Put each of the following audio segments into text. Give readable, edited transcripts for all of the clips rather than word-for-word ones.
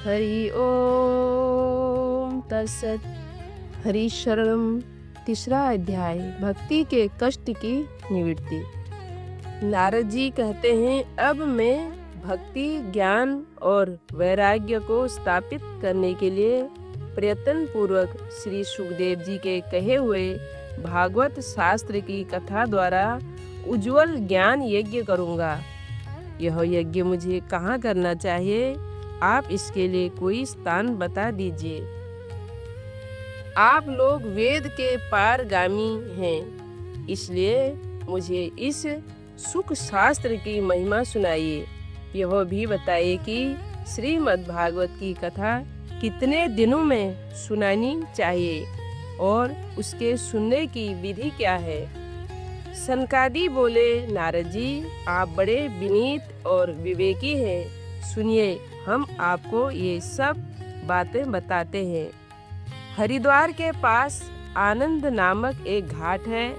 हरि ओम तत्सत। हरि शरणम। तीसरा अध्याय, भक्ति के कष्ट की निवृत्ति। नारद जी कहते हैं, अब मैं भक्ति, ज्ञान और वैराग्य को स्थापित करने के लिए प्रयत्न पूर्वक श्री सुखदेव जी के कहे हुए भागवत शास्त्र की कथा द्वारा उज्जवल ज्ञान यज्ञ करूंगा। यह यज्ञ मुझे कहाँ करना चाहिए? आप इसके लिए कोई स्थान बता दीजिए। आप लोग वेद के पारगामी हैं, इसलिए मुझे इस सुख शास्त्र की महिमा सुनाइए। यह भी बताइए कि श्रीमद् भागवत की कथा कितने दिनों में सुनानी चाहिए और उसके सुनने की विधि क्या है। सनकादि बोले, नारद जी, आप बड़े विनीत और विवेकी हैं। सुनिए, हम आपको ये सब बातें बताते हैं। हरिद्वार के पास आनंद नामक एक घाट है।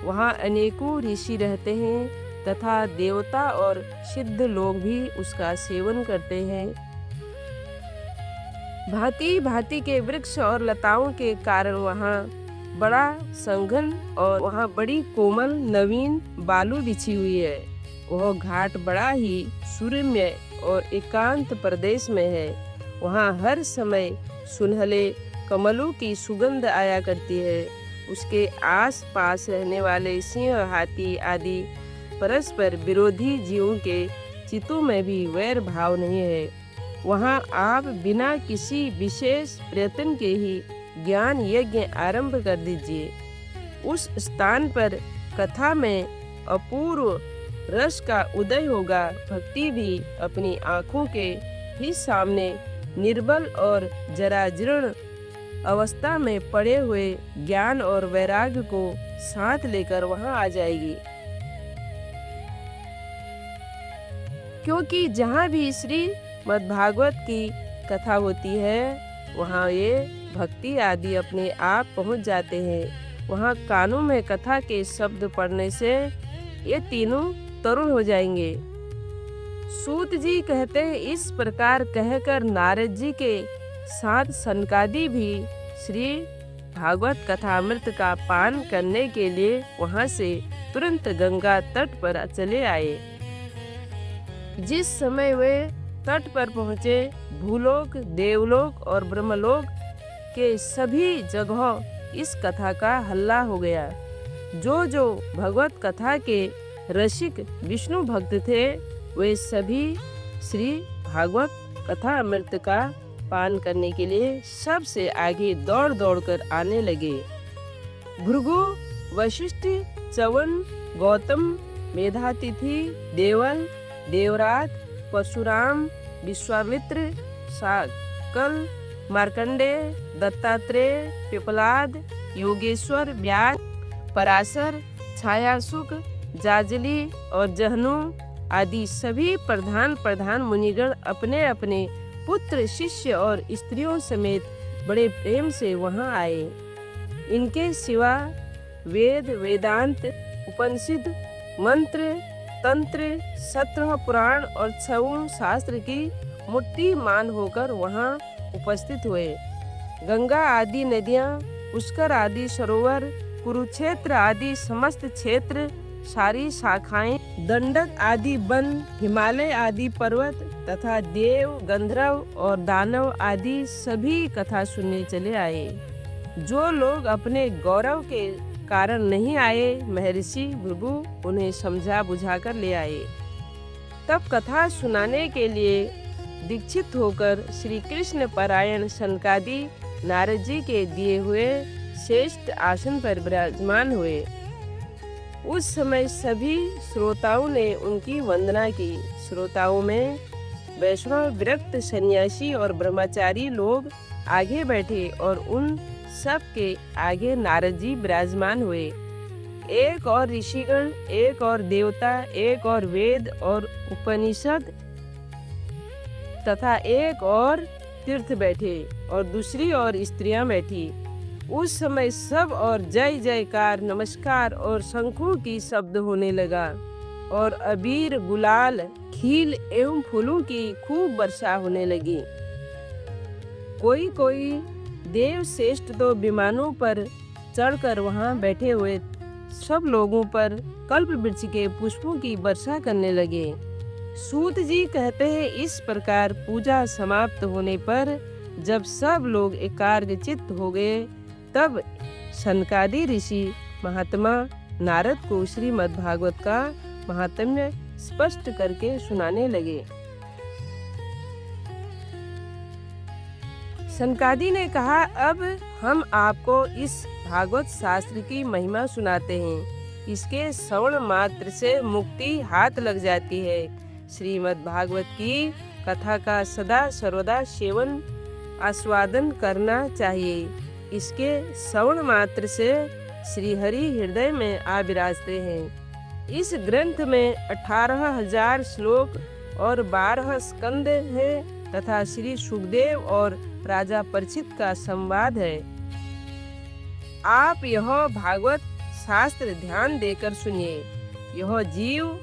वहाँ अनेकों ऋषि रहते हैं तथा देवता और सिद्ध लोग भी उसका सेवन करते हैं। भांति भांति के वृक्ष और लताओं के कारण वहाँ बड़ा संघन और वहाँ बड़ी कोमल नवीन बालू बिछी हुई है। वह घाट बड़ा ही सुरम्य और एकांत प्रदेश में है। वहाँ हर समय सुनहले कमलों की सुगंध आया करती है। उसके आस पास रहने वाले सिंह, हाथी आदि परस्पर विरोधी जीवों के चित्तों में भी वैर भाव नहीं है। वहाँ आप बिना किसी विशेष प्रयत्न के ही ज्ञान यज्ञ आरंभ कर दीजिए। उस स्थान पर कथा में अपूर्व रस का उदय होगा। भक्ति भी अपनी आँखों के ही सामने निर्बल और जराजीर्ण अवस्था में पड़े हुए ज्ञान और वैराग्य को साथ लेकर वहां आ जाएगी। क्योंकि जहाँ भी श्रीमद् भागवत की कथा होती है, वहाँ ये भक्ति आदि अपने आप पहुँच जाते हैं। वहाँ कानों में कथा के शब्द पढ़ने से ये तीनों तरुण हो जाएंगे। सूत जी कहते हैं, इस प्रकार कहकर नारद जी के साथ सनकादि भी श्री भागवत कथामृत का पान करने के लिए वहां से तुरंत गंगा तट पर चले आए। जिस समय वे तट पर पहुँचे, भूलोक, देवलोक और ब्रह्मलोक के सभी जगह इस कथा का हल्ला हो गया। जो भगवत कथा के रसिक विष्णु भक्त थे, वे सभी श्री भागवत कथा अमृत का पान करने के लिए सबसे आगे दौड़ दौड़ कर आने लगे। भृगु, वशिष्ठ, च्यवन, गौतम, मेधातिथि, देवल, देवराज, परशुराम, विश्वामित्र, शाकल, मार्कंडेय, दत्तात्रेय, पिपलाद, योगेश्वर, व्यास, पराशर, छायासुक, जाजली और जहनु आदि सभी प्रधान मुनिगण अपने अपने पुत्र, शिष्य और स्त्रियों समेत बड़े प्रेम से वहां आए। इनके सिवा वेद, वेदांत, उपनिषद, मंत्र, तंत्र, 17 पुराण और 6 शास्त्र की मुट्ठी मान होकर वहां उपस्थित हुए। गंगा आदि नदियां, पुष्कर आदि सरोवर, कुरुक्षेत्र आदि समस्त क्षेत्र, सारी शाखाएं, दंडक आदि वन, हिमालय आदि पर्वत तथा देव, गंधर्व और दानव आदि सभी कथा सुनने चले आए। जो लोग अपने गौरव के कारण नहीं आए, महर्षि भृगु उन्हें समझा बुझाकर ले आए। तब कथा सुनाने के लिए दीक्षित होकर श्री कृष्ण परायण सनकादि नारद जी के दिए हुए श्रेष्ठ आसन पर विराजमान हुए। उस समय सभी श्रोताओं ने उनकी वंदना की। श्रोताओं में वैष्णव, विरक्त, सन्यासी और ब्रह्मचारी लोग आगे बैठे और उन सब के आगे नारद जी विराजमान हुए। एक और ऋषिगण, एक और देवता, एक और वेद और उपनिषद तथा एक और तीर्थ बैठे और दूसरी और स्त्रियां बैठी। उस समय सब और जय जयकार, नमस्कार और शंखों की शब्द होने लगा और अबीर, गुलाल, खील एवं फूलों की खूब वर्षा होने लगी। कोई कोई देव श्रेष्ठ तो विमानों पर चढ़कर वहां बैठे हुए सब लोगों पर कल्प वृक्ष के पुष्पों की वर्षा करने लगे। सूत जी कहते हैं, इस प्रकार पूजा समाप्त होने पर जब सब लोग एकाग्रचित्त हो गए, तब सनकादि ऋषि महात्मा नारद को श्रीमद् भागवत का महात्म्य स्पष्ट करके सुनाने लगे। सनकादि ने कहा, अब हम आपको इस भागवत शास्त्र की महिमा सुनाते हैं। इसके श्रवण मात्र से मुक्ति हाथ लग जाती है। श्रीमद् भागवत की कथा का सदा सर्वदा सेवन आस्वादन करना चाहिए। इसके श्रवण मात्र से श्री हरि हृदय में आ विराजते हैं। इस ग्रंथ में 18,000 श्लोक और 12 स्कंद है तथा श्री सुखदेव और राजा परीक्षित का संवाद है। आप यह भागवत शास्त्र ध्यान देकर सुनिए। यह जीव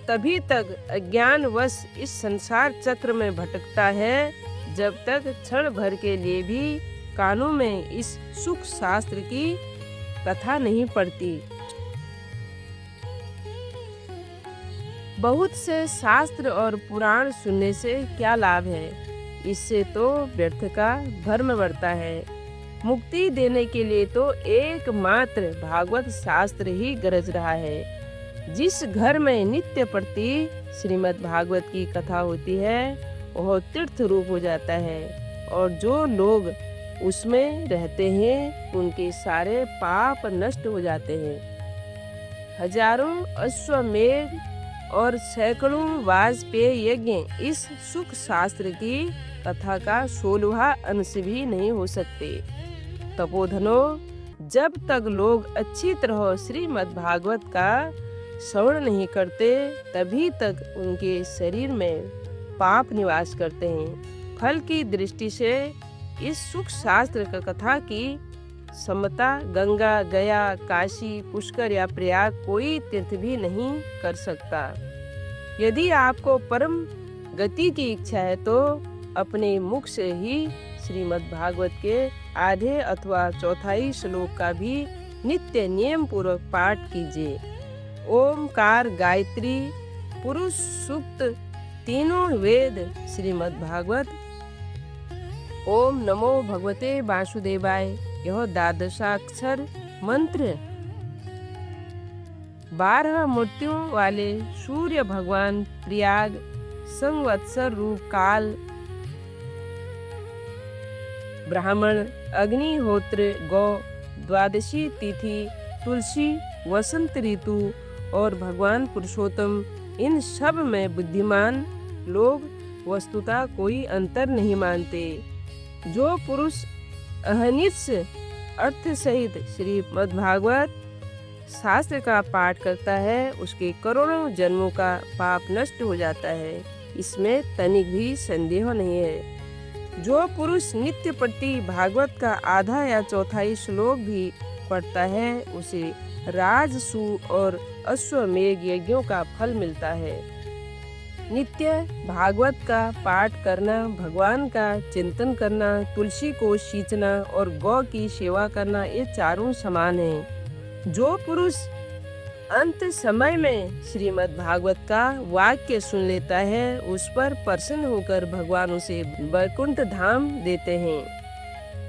तभी तक अज्ञानवश इस संसार चक्र में भटकता है, जब तक क्षण भर के लिए भी कानों में इस सुख शास्त्र की कथा नहीं पड़ती। बहुत से शास्त्र और पुराण सुनने से क्या लाभ है? इससे तो व्यर्थ का भ्रम बढ़ता है। मुक्ति देने के लिए तो एकमात्र भागवत शास्त्र ही गरज रहा है। जिस घर में नित्य प्रति श्रीमद् भागवत की कथा होती है, वह तीर्थ रूप हो जाता है, और जो लोग उसमें रहते हैं उनके सारे पाप नष्ट हो जाते हैं। हजारों अश्वमेध और सैकड़ों वाजपेयी यज्ञ इस सुख शास्त्र की कथा का 16वां अंश भी नहीं हो सकते। तपोधनो, जब तक लोग अच्छी तरह श्रीमद् भागवत का श्रवण नहीं करते, तभी तक उनके शरीर में पाप निवास करते हैं। फल की दृष्टि से इस सुख शास्त्र का कथा की समता गंगा, गया, काशी, पुष्कर या प्रयाग कोई तीर्थ भी नहीं कर सकता। यदि आपको परम गति की इच्छा है तो अपने मुख से ही श्रीमद् भागवत के आधे अथवा चौथाई श्लोक का भी नित्य नियम पूर्वक पाठ कीजिए। ओमकार, गायत्री, पुरुष सूक्त, तीनों वेद श्रीमद् भागवत। ओम नमो भगवते वासुदेवाय, यह 12 मंत्र 12 मूर्तियों वाले सूर्य भगवान, प्रयाग, संवत्सर रूप काल, ब्राह्मण, अग्निहोत्र, गौ, द्वादशी तिथि, तुलसी, वसंत ऋतु और भगवान पुरुषोत्तम, इन सब में बुद्धिमान लोग वस्तुतः कोई अंतर नहीं मानते। जो पुरुष अहनिश अर्थ सहित श्रीमद् भागवत शास्त्र का पाठ करता है, उसके करोड़ों जन्मों का पाप नष्ट हो जाता है। इसमें तनिक भी संदेह नहीं है। जो पुरुष नित्य प्रति भागवत का आधा या चौथाई श्लोक भी पढ़ता है, उसे राजसु और अश्वमेध यज्ञों का फल मिलता है। नित्य भागवत का पाठ करना, भगवान का चिंतन करना, तुलसी को सींचना और गौ की सेवा करना, ये चारों समान हैं। जो पुरुष अंत समय में श्रीमद् भागवत का वाक्य सुन लेता है, उस पर प्रसन्न होकर भगवान उसे वैकुंठ धाम देते हैं।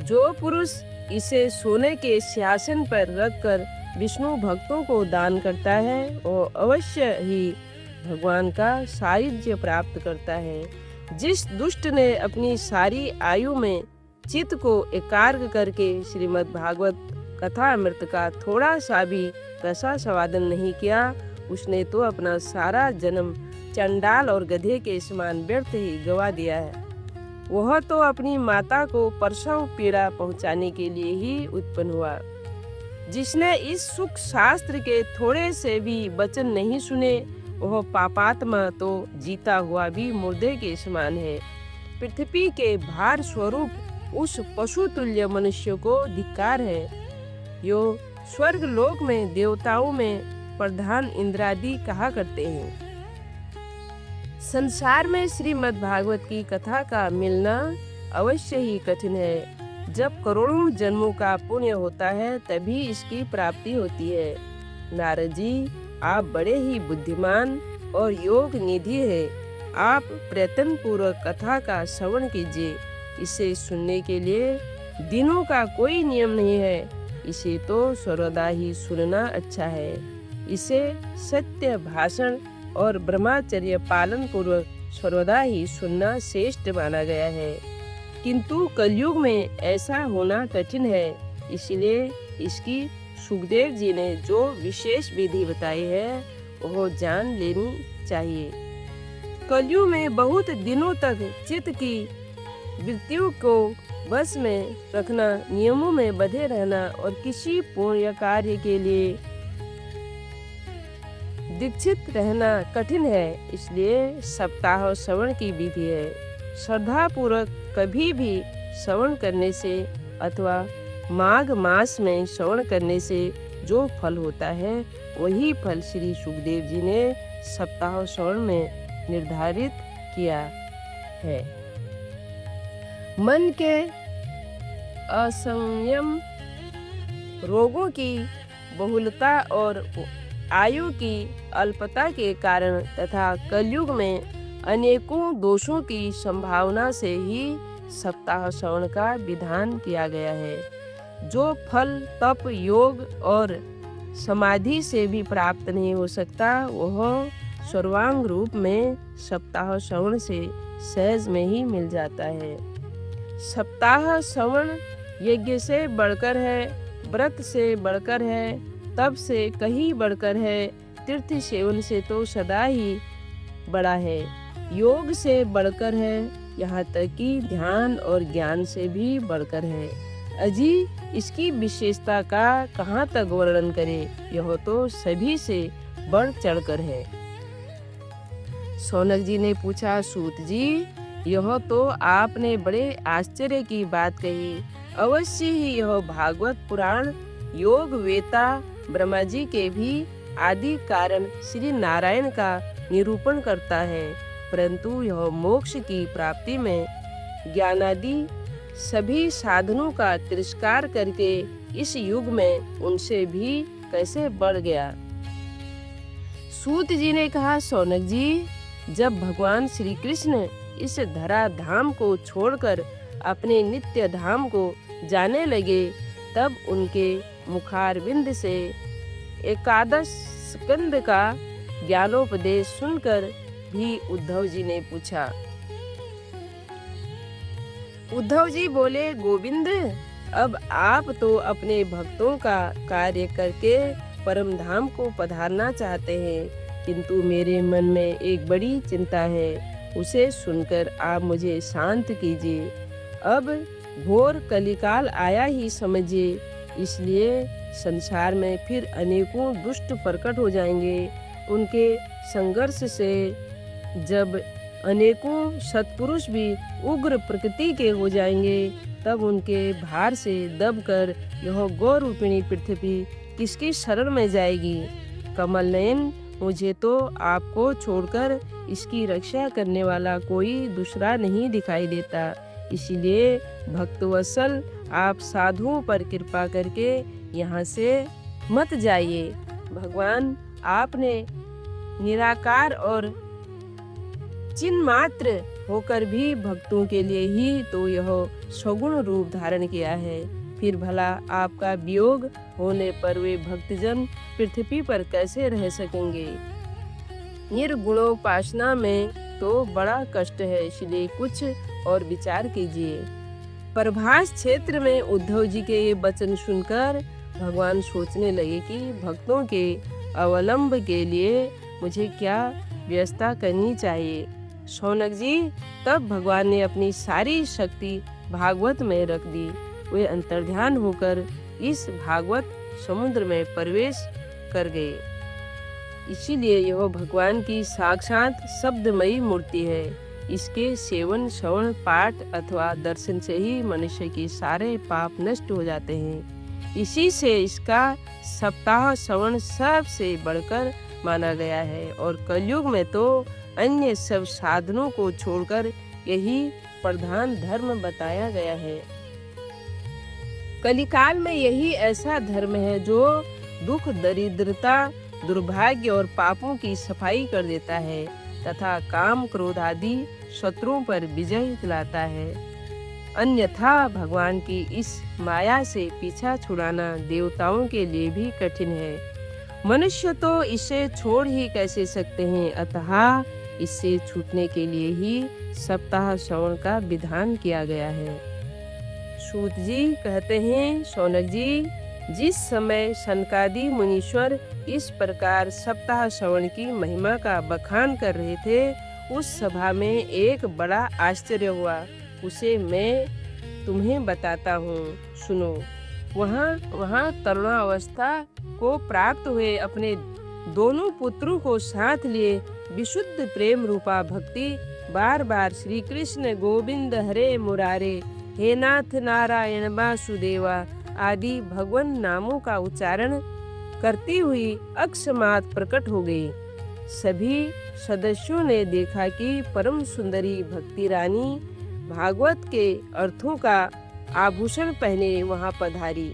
जो पुरुष इसे सोने के सिंहासन पर रखकर विष्णु भक्तों को दान करता है, वो अवश्य ही भगवान का सायुज्य प्राप्त करता है। जिस दुष्ट ने अपनी सारी आयु में चित्त को एकाग्र करके श्रीमद् भागवत कथा अमृत का थोड़ा सा भी रसास्वादन नहीं किया, उसने तो अपना सारा जन्म चंडाल और गधे के समान व्यर्थ ही गवा दिया है। वह तो अपनी माता को प्रसव पीड़ा पहुंचाने के लिए ही उत्पन्न हुआ। जिसने इस सुख शास्त्र के थोड़े से भी वचन नहीं सुने, वह पापात्मा तो जीता हुआ भी मुर्दे के समान है। पृथ्वी के भार स्वरूप उस पशु तुल्य मनुष्य को धिक्कार है। यो स्वर्ग लोक में देवताओं में प्रधान इंद्रादि कहा करते हैं। संसार में श्रीमद् भागवत की कथा का मिलना अवश्य ही कठिन है। जब करोड़ों जन्मों का पुण्य होता है तभी इसकी प्राप्ति होती है। नारद जी, आप बड़े ही बुद्धिमान और योग निधि है। आप प्रयत्न पूर्वक कथा का श्रवण कीजिए। इसे सुनने के लिए दिनों का कोई नियम नहीं है। इसे तो सर्वदा ही सुनना अच्छा है। इसे सत्य भाषण और ब्रह्मचर्य पालन पूर्वक सर्वदा ही सुनना श्रेष्ठ माना गया है। किंतु कलयुग में ऐसा होना कठिन है, इसलिए इसकी सुखदेव जी ने जो विशेष विधि बताई है वो जान लेनी चाहिए। कलयुग में बहुत दिनों तक चित्त की वृत्तियों को बस में रखना, नियमों में बंधे रहना और किसी पुण्य कार्य के लिए दीक्षित रहना कठिन है। इसलिए सप्ताह श्रवण की विधि है। श्रद्धा पूर्वक कभी भी श्रवण करने से अथवा माघ मास में श्रवण करने से जो फल होता है वही फल श्री सुखदेव जी ने सप्ताह श्रवण में निर्धारित किया है। मन के असंयम, रोगों की बहुलता और आयु की अल्पता के कारण तथा कलयुग में अनेकों दोषों की संभावना से ही सप्ताह श्रवण का विधान किया गया है। जो फल तप, योग और समाधि से भी प्राप्त नहीं हो सकता वह सर्वांग रूप में सप्ताह श्रवण से सहज में ही मिल जाता है। सप्ताह श्रवण यज्ञ से बढ़कर है, व्रत से बढ़कर है, तप से कहीं बढ़कर है, तीर्थ सेवन से तो सदा ही बड़ा है, योग से बढ़कर है, यहाँ तक कि ध्यान और ज्ञान से भी बढ़कर है। अजी इसकी विशेषता का कहाँ तक वर्णन करें, यह तो सभी से बढ़ चढ़कर है। शौनक जी ने पूछा, सूत जी यह तो आपने बड़े आश्चर्य की बात कही। अवश्य ही यह भागवत पुराण योग वेता ब्रह्मा जी के भी आदि कारण श्री नारायण का निरूपण करता है, परंतु यह मोक्ष की प्राप्ति में ज्ञानादि सभी साधनों का तिरस्कार करके इस युग में उनसे भी कैसे बढ़ गया। सूत जी ने कहा, शौनक जी जब भगवान श्री कृष्ण इस धरा धाम को छोड़कर अपने नित्य धाम को जाने लगे तब उनके मुखारविंद से एकादश स्कंद का ज्ञानोपदेश सुनकर भी उद्धव जी ने पूछा। उद्धव जी बोले, गोविंद अब आप तो अपने भक्तों का कार्य करके परम धाम को पधारना चाहते हैं, किंतु मेरे मन में एक बड़ी चिंता है, उसे सुनकर आप मुझे शांत कीजिए। अब घोर कलिकाल आया ही समझिए, इसलिए संसार में फिर अनेकों दुष्ट प्रकट हो जाएंगे। उनके संघर्ष से जब अनेकों सत्पुरुष भी उग्र प्रकृति के हो जाएंगे तब उनके भार से दबकर यह गौ रूपिणी पृथ्वी किसकी शरण में जाएगी। कमल नयन, मुझे तो आपको छोड़कर इसकी रक्षा करने वाला कोई दूसरा नहीं दिखाई देता, इसलिए भक्तवत्सल आप साधुओं पर कृपा करके यहाँ से मत जाइए। भगवान आपने निराकार और चिन्ह मात्र होकर भी भक्तों के लिए ही तो यह सगुण रूप धारण किया है, फिर भला आपका वियोग होने पर वे भक्तजन पृथ्वी पर कैसे रह सकेंगे। निर्गुणोपासना में तो बड़ा कष्ट है, इसलिए कुछ और विचार कीजिए। प्रभास क्षेत्र में उद्धव जी के ये वचन सुनकर भगवान सोचने लगे कि भक्तों के अवलंब के लिए मुझे क्या व्यवस्था करनी चाहिए। शौनक जी, तब भगवान ने अपनी सारी शक्ति भागवत में रख दी। वे अंतर्ध्यान होकर इस भागवत समुद्र में प्रवेश कर गए। इसीलिए यह भगवान की साक्षात शब्दमयी मूर्ति है। इसके सेवन, श्रवण, पाठ अथवा दर्शन से ही मनुष्य के सारे पाप नष्ट हो जाते हैं। इसी से इसका सप्ताह श्रवण सबसे बढ़कर माना गया है और कलयुग में तो अन्य सब साधनों को छोड़कर यही प्रधान धर्म बताया गया है। कलिकाल में यही ऐसा धर्म है जो दुख, दरिद्रता, दुर्भाग्य और पापों की सफाई कर देता है तथा काम, क्रोध आदि शत्रुओं पर विजय दिलाता है। अन्यथा भगवान की इस माया से पीछा छुड़ाना देवताओं के लिए भी कठिन है। मनुष्य तो इसे छोड़ ही कैसे सकते हैं, अतः इससे छूटने के लिए ही सप्ताह श्रवण का विधान किया गया है। सूत जी कहते हैं, शौनक जी, जिस समय सनकादि मुनीश्वर इस प्रकार सप्ताह श्रवण की महिमा का बखान कर रहे थे, उस सभा में एक बड़ा आश्चर्य हुआ। उसे मैं तुम्हें बताता हूँ, सुनो। वहाँ तरुणावस्था को प्राप्त हुए अपने दोनों पुत्रों को साथ लिए विशुद्ध प्रेम रूपा भक्ति बार बार श्री कृष्ण गोविंद हरे मुरारे, हे नाथ नारायण वासुदेवा आदि भगवान नामों का उच्चारण करती हुई अकस्मात प्रकट हो गई। सभी सदस्यों ने देखा कि परम सुंदरी भक्ति रानी भागवत के अर्थों का आभूषण पहने वहां पधारी।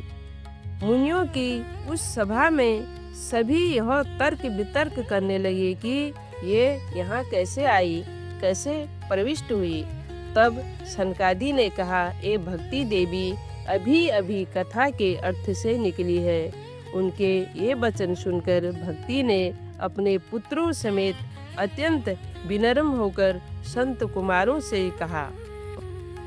मुनियों की उस सभा में सभी यह तर्क वितर्क करने लगे कि ये यहाँ कैसे आई, कैसे प्रविष्ट हुई। तब सनकादि ने कहा, ए भक्ति देवी अभी अभी कथा के अर्थ से निकली है। उनके ये वचन सुनकर भक्ति ने अपने पुत्रों समेत अत्यंत विनम्र होकर संत कुमारों से कहा।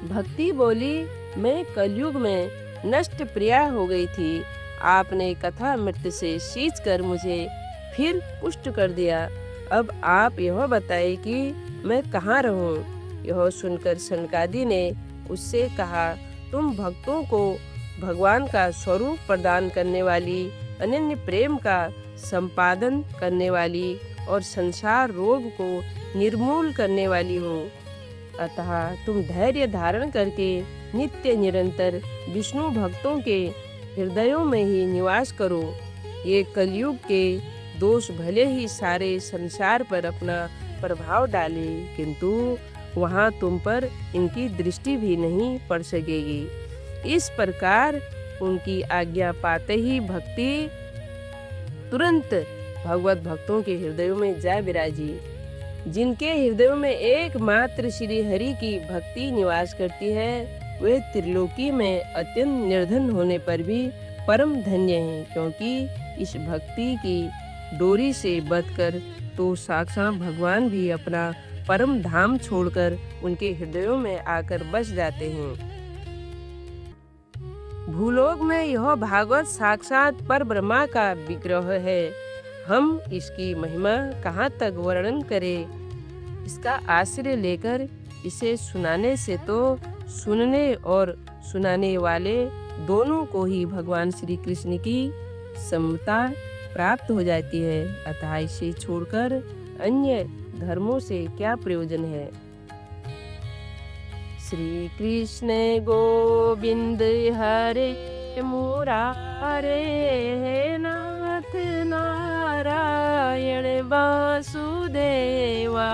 भक्ति बोली, मैं कलयुग में नष्ट प्रिया हो गई थी। आपने कथा मृत से सींच कर मुझे फिर पुष्ट कर दिया। अब आप यह बताए कि मैं कहाँ रहूं। यह सुनकर सनकादि ने उससे कहा, तुम भक्तों को भगवान का स्वरूप प्रदान करने वाली, अनन्य प्रेम का संपादन करने वाली और संसार रोग को निर्मूल करने वाली हो। अतः तुम धैर्य धारण करके नित्य निरंतर विष्णु भक्तों के हृदयों में ही निवास करो। ये कलयुग के दोष भले ही सारे संसार पर अपना प्रभाव डाले, किंतु वहाँ तुम पर इनकी दृष्टि भी नहीं पड़ सकेगी। इस प्रकार उनकी आज्ञा पाते ही भक्ति तुरंत भगवत भक्तों के हृदयों में जा विराजी। जिनके हृदयों में एकमात्र श्री हरि की भक्ति निवास करती है, वे त्रिलोकी में अत्यंत निर्धन होने पर भी परम धन्य हैं, क्योंकि इस भक्ति की डोरी से बंधकर तो साक्षात भगवान भी अपना परम धाम छोड़कर उनके हृदयों में आकर बस जाते हैं। भूलोक में यह भागवत साक्षात पर ब्रह्मा का विग्रह है। हम इसकी महिमा कहाँ तक वर्णन करें। इसका आश्रय लेकर इसे सुनाने से तो सुनने और सुनाने वाले दोनों को ही भगवान श्री कृष्ण की समता प्राप्त हो जाती है। अतः इसे छोड़कर अन्य धर्मों से क्या प्रयोजन है। श्री कृष्ण गोविंद हरे मुरारे, हे नाथ नारायण वासुदेवा।